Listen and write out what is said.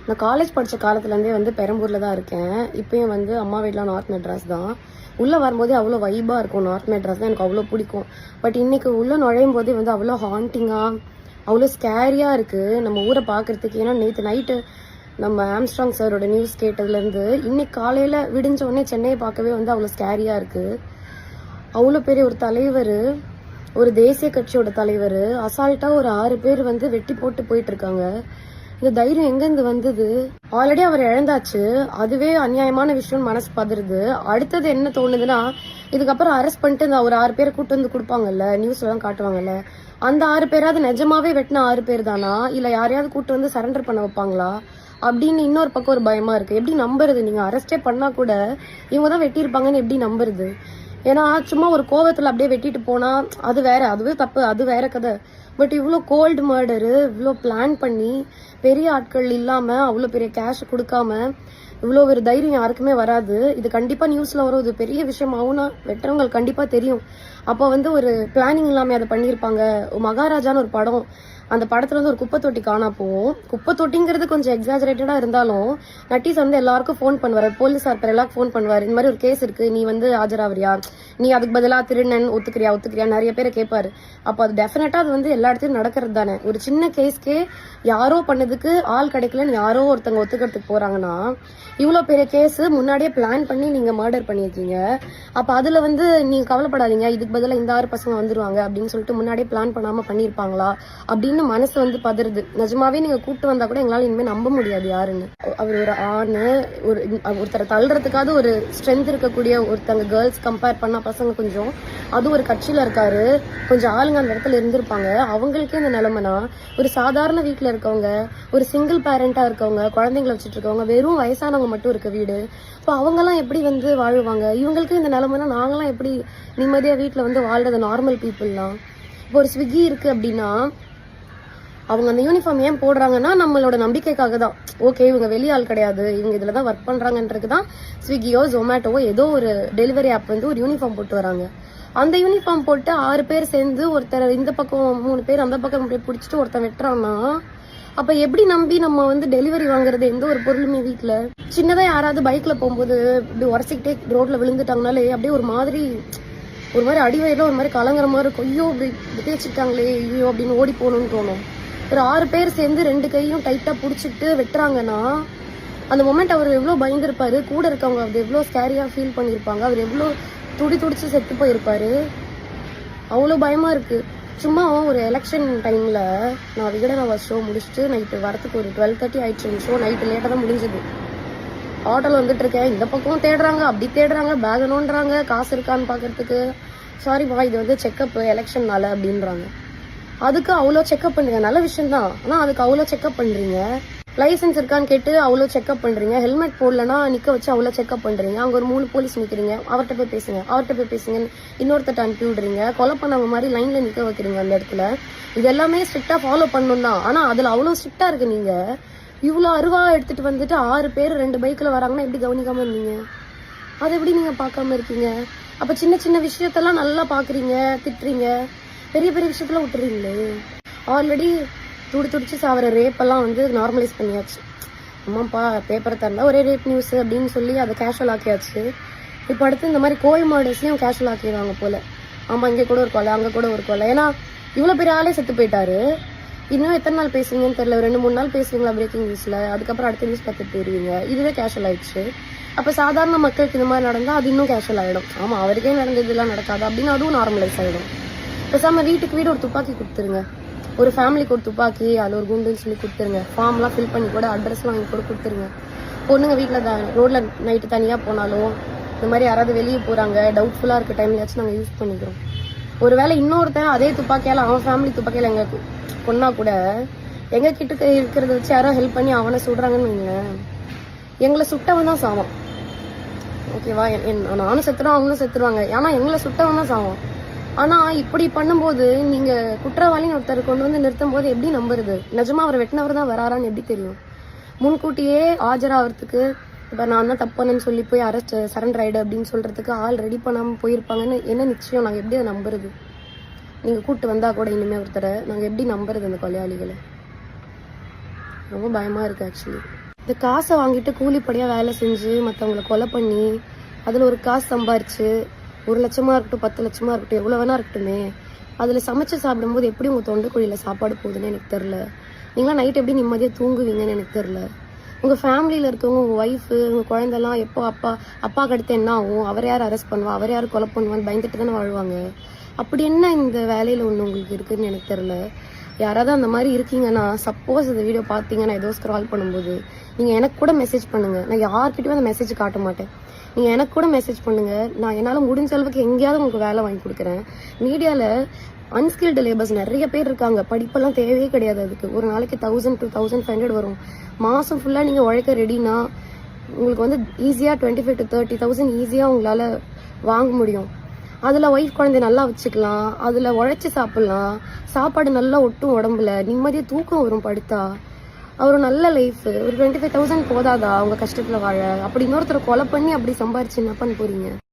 நான் காலேஜ் படித்த காலத்துலேருந்தே வந்து பெரம்பூரில் தான் இருக்கேன். இப்பயும் வந்து அம்மா வீட்டில் நார்த் மெட்ராஸ் தான். உள்ளே வரும்போதே அவ்வளோ வைபாக இருக்கும். நார்த் மெட்ராஸ் தான் எனக்கு அவ்வளோ பிடிக்கும். பட் இன்னைக்கு உள்ளே நுழையும் போதே வந்து அவ்வளோ ஹாண்டிங்காக, அவ்வளோ ஸ்கேரியாக இருக்குது நம்ம ஊரை பார்க்குறதுக்கு. ஏன்னா நேற்று நைட்டு நம்ம ஆம்ஸ்ட்ராங் சாரோட நியூஸ் கேட்டதுலேருந்து இன்னைக்கு காலையில் விடிஞ்ச உடனே சென்னையை பார்க்கவே வந்து அவ்வளோ ஸ்கேரியாக இருக்குது. அவ்வளோ பெரிய ஒரு தலைவர், ஒரு தேசிய கட்சியோட தலைவர் அசால்ட்டாக ஒரு 6 பேர் வந்து வெட்டி போட்டு போயிட்டு இருக்காங்க. இந்த தைரியம் எங்கேருந்து வந்தது? ஆல்ரெடி அவர் இழந்தாச்சு, அதுவே அநியாயமான விஷயம், மனசு பதறுது. அடுத்தது என்ன தோணுதுன்னா, இதுக்கப்புறம் அரெஸ்ட் பண்ணிட்டு இந்த ஒரு 6 பேரை கூட்டு வந்து கொடுப்பாங்கல்ல, நியூஸ்ல தான் காட்டுவாங்கல்ல, அந்த 6 பேராவது நிஜமாவே வெட்டின 6 பேர் தானா, இல்ல யாரையாவது கூட்டு வந்து சரண்டர் பண்ண வைப்பாங்களா அப்படின்னு இன்னொரு பக்கம் ஒரு பயமா இருக்கு. எப்படி நம்புறது? நீங்க அரெஸ்டே பண்ணா கூட இவங்க தான் வெட்டியிருப்பாங்கன்னு எப்படி நம்புறது? ஏன்னா சும்மா ஒரு கோவத்துல அப்படியே வெட்டிட்டு போனா அது வேற, அதுவே தப்பு, அது வேற கதை. பட் இவ்வளோ கோல்டு மர்டரு, இவ்வளோ பிளான் பண்ணி பெரிய ஆட்கள் இல்லாம அவ்வளோ பெரிய கேஷ் கொடுக்காம இவ்வளோ ஒரு தைரியம் யாருக்குமே வராது. இது கண்டிப்பா நியூஸ்ல வரும். இது பெரிய விஷயம் ஆகும்னா வெட்டுறவங்களுக்கு கண்டிப்பா தெரியும். அப்போ வந்து ஒரு பிளானிங் இல்லாம அதை பண்ணியிருப்பாங்க. மகாராஜான்னு ஒரு படம், அந்த படத்துல வந்து ஒரு குப்பை தொட்டி காணா போவோம். குப்பை தொட்டிங்கிறது கொஞ்சம் எக்ஸாஜரேட்டடா இருந்தாலும் நட்டீஸ் வந்து எல்லாருக்கும் ஃபோன் பண்ணுவாரு, போலீஸார் எல்லாருக்கும் ஃபோன் பண்ணுவாரு. இந்த மாதிரி ஒரு கேஸ் இருக்கு, நீ வந்து ஆஜராவரியா, நீ அதுக்கு பதிலா திருநன் ஒத்துக்கிறியா நிறைய பேரை கேட்பாரு. அப்போ அது டெஃபினட்டா அது வந்து எல்லா இடத்துலயும் நடக்கிறது தானே. ஒரு சின்ன கேஸ்க்கே யாரோ பண்ணதுக்கு ஆள் கிடைக்கலன்னு யாரோ ஒருத்தங்க ஒத்துக்கிறதுக்கு போறாங்கன்னா, இவ்வளோ பெரிய கேஸ் முன்னாடியே பிளான் பண்ணி நீங்க மர்டர் பண்ணியிருக்கீங்க. அப்ப அதுல வந்து நீங்க கவலைப்படாதீங்க, இதுக்கு பதிலா இந்த 6 பசங்க வந்துருவாங்க அப்படின்னு சொல்லிட்டு முன்னாடியே பிளான் பண்ணாம பண்ணிருப்பாங்களா அப்படின்னு மனசு வந்து பதறுது. நிஜமாவே நீங்க கூட்டு வந்தா கூட எங்களால இனிமே நம்ப முடியாது யாருன்னு. அவர் ஒரு ஆணு, ஒருத்தரை தள்ளுறதுக்காவது ஒரு ஸ்ட்ரென்த் இருக்கக்கூடிய ஒருத்தங்க கேர்ள்ஸ் கம்பேர் பண்ணா பசங்க கொஞ்சம், அது ஒரு கட்சியில இருக்காரு, கொஞ்சம் ஆளுங்க அந்த இடத்துல இருந்திருப்பாங்க. அவங்களுக்கே இந்த நிலைமைனா, ஒரு சாதாரண வீட்டுல இருக்கவங்க, ஒரு சிங்கிள் பேரண்டா இருக்கவங்க, குழந்தைங்களை வச்சுட்டு இருக்கவங்க, வெறும் வயசானவங்க மட்டும் இருக்க வீடு, இப்போ அவங்கெல்லாம் எப்படி வந்து வாழுவாங்க? இவங்களுக்கு இந்த நிலைமைனா நாங்களாம் எப்படி நிம்மதியா வீட்டுல வந்து வாழ்றது? நார்மல் பீப்புள்லாம் இப்போ ஒரு ஸ்விக்கி இருக்கு அப்படின்னா அவங்க அந்த யூனிஃபார்ம் ஏன் போடுறாங்கன்னா நம்மளோட நம்பிக்கைக்காக தான். ஓகே, இவங்க வெளியாள் கிடையாது, இவங்க இதுல தான் ஒர்க் பண்றாங்கன்றது தான் ஸ்விக்கியோ ஜொமேட்டோவோ ஏதோ ஒரு டெலிவரி ஆப் வந்து ஒரு யூனிஃபார்ம் போட்டு வராங்க. அந்த யூனிஃபார்ம் போட்டு 6 பேர் சேர்ந்து ஒருத்தர் இந்த பக்கம் 3 பேர் அந்த பக்கம் பிடிச்சிட்டு ஒருத்தன் வெட்டுறான்னா, அப்ப எப்படி நம்பி நம்ம வந்து டெலிவரி வாங்குறது? எந்த ஒரு பொருளுமே வீட்டுல சின்னதா யாராவது பைக்ல போகும்போது இப்படி உரசிக்கிட்டே ரோட்ல விழுந்துட்டாங்கனாலே அப்படியே ஒரு மாதிரி அடிவயிறுல ஒரு மாதிரி கலங்குற மாதிரி இருக்கும். ஐயோ இப்படி தேய்ச்சிட்டாங்களே, ஐயோ அப்படின்னு ஓடி போகணும்னு தோணும். ஒரு 6 பேர் சேர்ந்து 2 கையும் டைட்டா புடிச்சிட்டு வெட்டுறாங்கன்னா அந்த மொமெண்ட் அவர் எவ்வளவு பயந்துருப்பாரு, கூட இருக்கவங்க அவர் எவ்வளவு ஸ்கேரியா ஃபீல் பண்ணிருப்பாங்க, அவர் எவ்வளவு துடிச்சு செத்து போயிருப்பாரு. அவ்வளவு பயமா இருக்கு. சும்மா ஒரு எலெக்ஷன் டைம்ல நான் விகடனவா ஷோ முடிச்சுட்டு நைட்டு வரத்துக்கு ஒரு 12:30 ஆயிடுச்சு. ஷோ நைட்டு லேட்டா தான் முடிஞ்சது. ஆட்டோல வந்துட்டு இருக்கேன், இந்த பக்கம் தேடுறாங்க, அப்படி தேடுறாங்க, பேக் நோண்டுறாங்க, காசு இருக்கான்னு பாக்குறதுக்கு. சாரிப்பா, இது வந்து செக்அப் எலெக்ஷன்னால அப்படின்றாங்க. அதுக்கு அவ்வளோ செக்அப் பண்ணுங்க, நல்ல விஷயம் தான், ஆனா அதுக்கு அவ்வளோ செக்அப் பண்றீங்க. லைசன்ஸ் இருக்கான்னு கேட்டு அவ்வளோ செக்அப் பண்றீங்க, ஹெல்மெட் போடலன்னா நிக்க வச்சு அவ்வளோ செக்அப் பண்றீங்க. அங்க ஒரு 3 போலீஸ் நிக்கிறீங்க, அவர்கிட்ட போய் பேசுங்க இன்னொருத்தட்ட அனுப்பி விடுறீங்க, கொலை பண்ணவங்க மாதிரி லைன்ல நிக்க வைக்கிறீங்க அந்த இடத்துல. இது எல்லாமே ஸ்ட்ரிக்டா ஃபாலோ பண்ணணும் தான், ஆனா அதுல அவ்வளோ ஸ்ட்ரிக்டா இருக்கு. நீங்க இவ்வளோ அருவா எடுத்துட்டு வந்துட்டு 6 பேர் 2 பைக்ல வராங்கன்னா எப்படி கவனிக்காம இருந்தீங்க? அதை எப்படி நீங்க பார்க்காம இருக்கீங்க? அப்ப சின்ன சின்ன விஷயத்தெல்லாம் நல்லா பாக்குறீங்க, திட்டுறீங்க, பெரிய பெரிய விஷயத்துல விட்டுறீங்களே. ஆல்ரெடி துடிச்சு சாவர ரேப் எல்லாம் வந்து நார்மலைஸ் பண்ணியாச்சு. அம்மாப்பா பேப்பரை தரல ஒரே ரேப் நியூஸ் அப்படின்னு சொல்லி அதை கேஷுவல் ஆக்கியாச்சு. இப்போ அடுத்து இந்த மாதிரி கோல் மர்டர்ஸ்லயும் கேஷுவல் ஆக்கிடுவாங்க போல. ஆமா, இங்கே கூட ஒரு கொலை, அங்க கூட ஒரு கொலை. ஏன்னா இவ்வளவு பெரிய ஆளே செத்து போயிட்டாரு. இன்னும் எத்தனை நாள் பேசுவீங்கன்னு தெரியல. 2-3 நாள் பேசுவீங்களா பிரேக்கிங் நியூஸ்ல, அதுக்கப்புறம் அடுத்த நியூஸ் பார்த்துட்டு போயிருவீங்க. இதுவே கேஷுவல் ஆயிடுச்சு. அப்ப சாதாரண மக்களுக்கு இந்த மாதிரி நடந்தா அது இன்னும் கேஷுவல் ஆயிடும். ஆமா, அவருக்கே நடந்ததுலாம் நடக்காது அப்படின்னு அதுவும் நார்மலைஸ் ஆயிடும். பேசாம வீட்டுக்கு வீடு ஒரு துப்பாக்கி கொடுத்துருங்க, ஒரு ஃபேமிலிக்கு ஒரு துப்பாக்கி, அதில் ஒரு குண்டுன்னு சொல்லி கொடுத்துருங்க. ஃபார்ம்லாம் ஃபில் பண்ணி கூட அட்ரஸ்லாம் வாங்கி கூட கொடுத்துருங்க. பொண்ணுங்க வீட்டில் ரோட்ல நைட்டு தனியாக போனாலும் இந்த மாதிரி யாராவது வெளியே போகிறாங்க டவுட்ஃபுல்லாக இருக்க டைம்லயாச்சும் நாங்கள் யூஸ் பண்ணிக்கிறோம். ஒருவேளை இன்னொருத்தன் அதே துப்பாக்கியால் அவன் ஃபேமிலி துப்பாக்கியால் எங்க கொன்னா கூட எங்க கிட்ட இருக்கிறத வச்சு யாரோ ஹெல்ப் பண்ணி அவனை சுடுறாங்கன்னு வைங்களேன், எங்களை சுட்டவன் தான் சாவான். ஓகேவா? நானும் செத்துருவான், அவங்களும் செத்துருவாங்க. ஏன்னா எங்களை சுட்டவன் தான் சாவான். ஆனா இப்படி பண்ணும்போது நீங்க குற்றவாளின்னு ஒருத்தர் கொண்டு வந்து நிறுத்தும் போது எப்படி நம்புறது? நிஜமா அவர் வெட்டினவர் தான் வராரான்னு எப்படி தெரியும்? முன்கூட்டியே ஆஜராகிறதுக்கு இப்ப நான் தான் தப்பானு சொல்லி போய் அரெஸ்ட் சரண்டர் ஆயிடு அப்படின்னு சொல்றதுக்கு ஆள் ரெடி பண்ணாம போயிருப்பாங்கன்னு என்ன நிச்சயம்? நாங்க எப்படி அதை நம்புறது? நீங்க கூட்டு வந்தா கூட இனிமே ஒருத்தரை நாங்க எப்படி நம்புறது? அந்த கொலையாளிகளை ரொம்ப பயமா இருக்கு ஆக்சுவலி. இந்த காசை வாங்கிட்டு கூலிப்படியாக வேலை செஞ்சு மற்றவங்கள கொலை பண்ணி அதில் ஒரு காசு சம்பாரிச்சு 1 லட்சமாக இருக்கட்டும் 10 லட்சமாக இருக்கட்டும் எவ்வளோ வேணா இருக்கட்டுமே, அதில் சமைச்சு சாப்பிடும்போது எப்படி உங்கள் தொண்டைக்குழியில் சாப்பாடு போகுதுன்னு எனக்கு தெரில. நீங்களாம் நைட் எப்படி நிம்மதியாக தூங்குவீங்கன்னு எனக்கு தெரில. உங்கள் ஃபேமிலியில் இருக்கவங்க, உங்கள் ஒய்ஃபு, உங்கள் குழந்தெல்லாம் எப்போ அப்பாவுக்கு அடுத்து என்ன ஆகும், அவர் யார் அரெஸ்ட் பண்ணுவா, அவர் யார் கொலை பண்ணுவான்னு பயந்துட்டு தானே வாழ்வாங்க. அப்படி என்ன இந்த வேலையில் ஒன்று உங்களுக்கு இருக்குதுன்னு எனக்கு தெரில. யாராவது அந்த மாதிரி இருக்கீங்கன்னா, சப்போஸ் இந்த வீடியோ பார்த்தீங்கன்னா ஏதோ ஸ்க்ரால் பண்ணும்போது நீங்கள் எனக்கு கூட மெசேஜ் பண்ணுங்கள். நான் யார்கிட்டயும் அந்த மெசேஜ் காட்ட மாட்டேன். நீங்கள் எனக்கு கூட மெசேஜ் பண்ணுங்கள். நான் என்னால் முடிஞ்ச அளவுக்கு எங்கேயாவது உங்களுக்கு வேலை வாங்கி கொடுக்குறேன். மீடியாவில் அன்ஸ்கில்டு லேபர்ஸ் நிறைய பேர் இருக்காங்க. படிப்பெல்லாம் தேவையே கிடையாது. அதுக்கு ஒரு நாளைக்கு 1000 to 1500 வரும். மாதம் ஃபுல்லாக நீங்கள் உழைக்க ரெடினா உங்களுக்கு வந்து ஈஸியாக 25 to 30,000 ஈஸியாக உங்களால் வாங்க முடியும். அதில் ஒய்ஃப் குழந்தைய நல்லா வச்சுக்கலாம், அதில் உழைச்சி சாப்பிட்லாம், சாப்பாடு நல்லா ஒட்டும், உடம்புல நிம்மதியாக தூக்கம் வரும் படுத்தா. ஒரு நல்ல லைஃப். ஒரு 25,000 போதாதா அவங்க கஷ்டத்தில் வாழ? அப்படி இன்னொருத்தரை கொலை பண்ணி அப்படி சம்பாரிச்சு என்ன பண்ண போறீங்க?